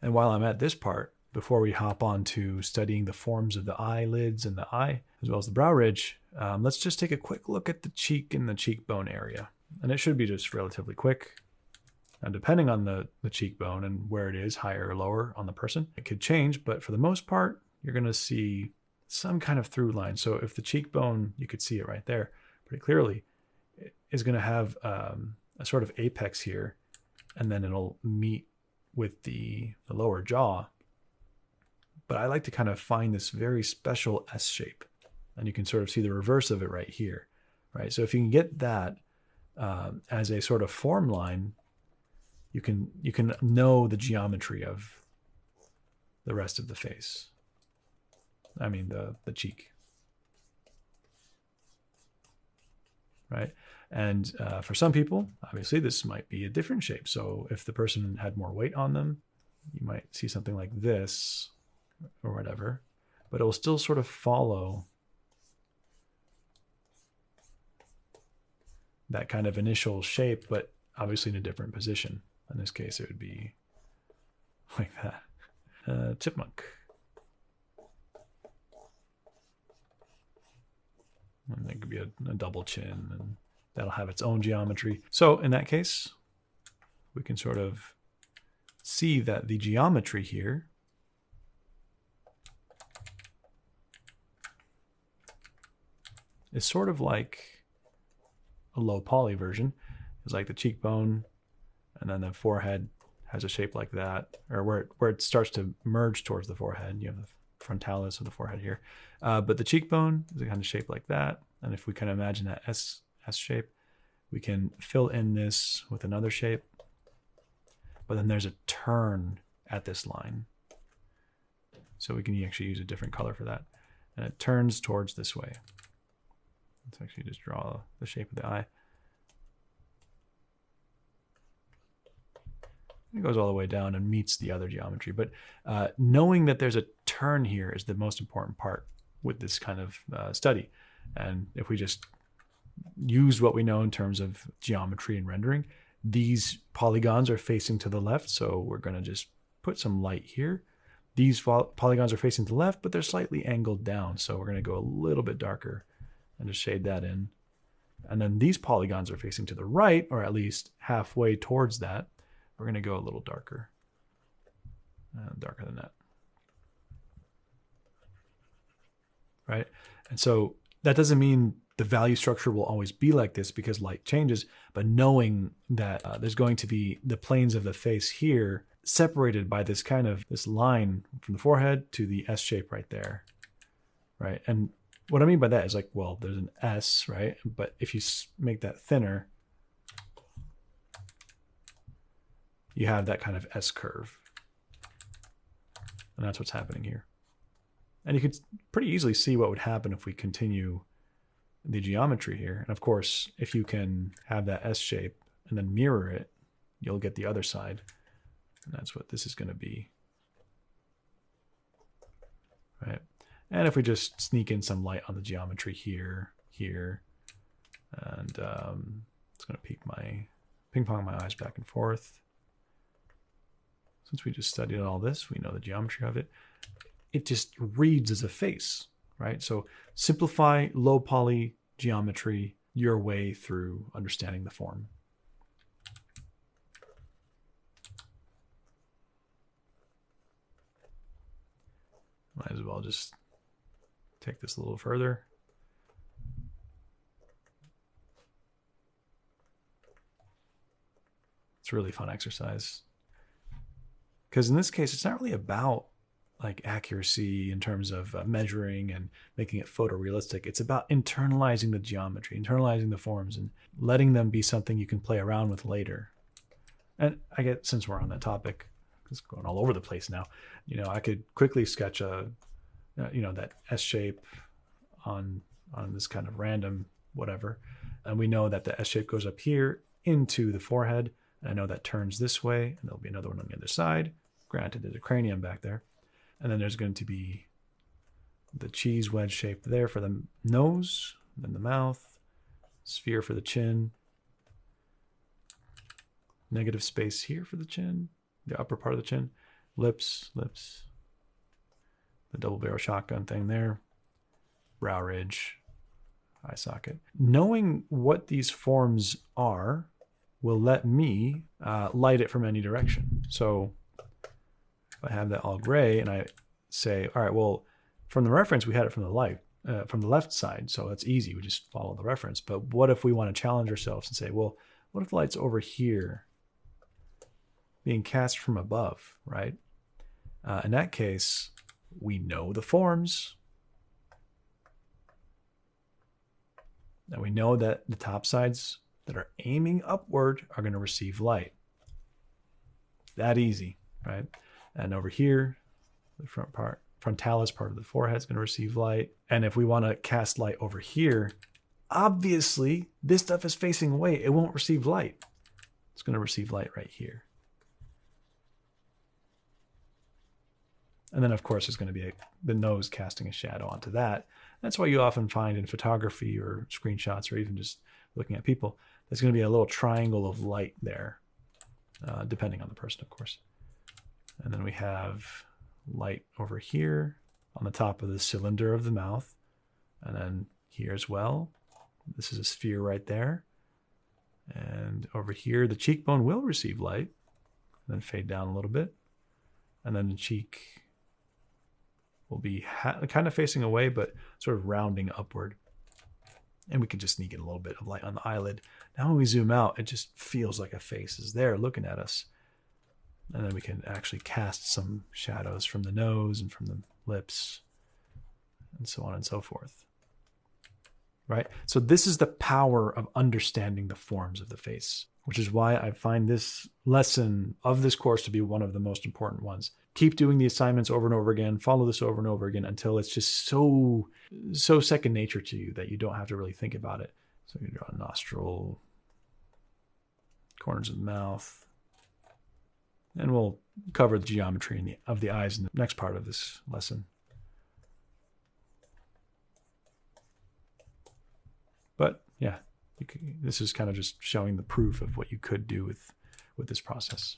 And while I'm at this part, before we hop on to studying the forms of the eyelids and the eye, as well as the brow ridge, let's just take a quick look at the cheek and the cheekbone area. And it should be just relatively quick. Now, depending on the cheekbone and where it is, higher or lower on the person, it could change, but for the most part, you're going to see some kind of through line. So if the cheekbone, you could see it right there pretty clearly, is going to have a sort of apex here, and then it'll meet with the lower jaw. But I like to kind of find this very special S shape, and you can sort of see the reverse of it right here, right? So if you can get that as a sort of form line, you can know the geometry of the rest of the face. I mean the cheek, right? And for some people, obviously, this might be a different shape. So if the person had more weight on them, you might see something like this or whatever, but it will still sort of follow that kind of initial shape, but obviously in a different position. In this case, it would be like that. Chipmunk. And it could be a double chin, and that'll have its own geometry. So in that case, we can sort of see that the geometry here is sort of like a low poly version. It's like the cheekbone, and then the forehead has a shape like that, or where it starts to merge towards the forehead. You have the frontalis of the forehead here. But the cheekbone is a kind of shape like that. And if we kind of imagine that S shape, we can fill in this with another shape. But then there's a turn at this line. So we can actually use a different color for that. And it turns towards this way. Let's actually just draw the shape of the eye. It goes all the way down and meets the other geometry. But knowing that there's a turn here is the most important part with this kind of study. And if we just use what we know in terms of geometry and rendering, these polygons are facing to the left. So we're going to just put some light here. These polygons are facing to the left, but they're slightly angled down. So we're going to go a little bit darker and just shade that in. And then these polygons are facing to the right, or at least halfway towards that. We're going to go a little darker, darker than that. Right? And so that doesn't mean the value structure will always be like this because light changes, but knowing that there's going to be the planes of the face here separated by this kind of this line from the forehead to the S shape right there. Right? And what I mean by that is like, well, there's an S, right? But if you make that thinner, you have that kind of S curve. And that's what's happening here. And you could pretty easily see what would happen if we continue the geometry here. And of course, if you can have that S shape and then mirror it, you'll get the other side. And that's what this is going to be. Right? And if we just sneak in some light on the geometry here, and it's going to ping pong my eyes back and forth. Since we just studied all this, we know the geometry of it. It just reads as a face, right? So simplify low poly geometry your way through understanding the form. Might as well just take this a little further. It's a really fun exercise. Because in this case, it's not really about like accuracy in terms of measuring and making it photorealistic. It's about internalizing the geometry, internalizing the forms, and letting them be something you can play around with later. And I get, since we're on that topic, it's going all over the place now. I could quickly sketch that S shape on this kind of random whatever, and we know that the S shape goes up here into the forehead. And I know that turns this way, and there'll be another one on the other side. Granted, there's a cranium back there. And then there's going to be the cheese wedge shape there for the nose, then the mouth, sphere for the chin, negative space here for the chin, the upper part of the chin, lips, the double barrel shotgun thing there, brow ridge, eye socket. Knowing what these forms are will let me light it from any direction. So if I have that all gray and I say, all right, well, from the reference, we had it from the left side. So that's easy. We just follow the reference. But what if we want to challenge ourselves and say, well, what if the light's over here being cast from above, right? In that case, we know the forms. And we know that the top sides that are aiming upward are going to receive light. That easy, right? And over here, the frontalis part of the forehead is going to receive light. And if we want to cast light over here, obviously this stuff is facing away. It won't receive light. It's going to receive light right here. And then, of course, there's going to be the nose casting a shadow onto that. That's why you often find in photography or screenshots or even just looking at people, there's going to be a little triangle of light there, depending on the person, of course. And then we have light over here on the top of the cylinder of the mouth. And then here as well. This is a sphere right there. And over here, the cheekbone will receive light and then fade down a little bit. And then the cheek will be kind of facing away, but sort of rounding upward. And we can just sneak in a little bit of light on the eyelid. Now when we zoom out, it just feels like a face is there looking at us. And then we can actually cast some shadows from the nose and from the lips and so on and so forth. Right? So this is the power of understanding the forms of the face, which is why I find this lesson of this course to be one of the most important ones. Keep doing the assignments over and over again. Follow this over and over again until it's just so second nature to you that you don't have to really think about it. So you draw a nostril, corners of the mouth, and we'll cover the geometry of the eyes in the next part of this lesson. But yeah, this is kind of just showing the proof of what you could do with this process.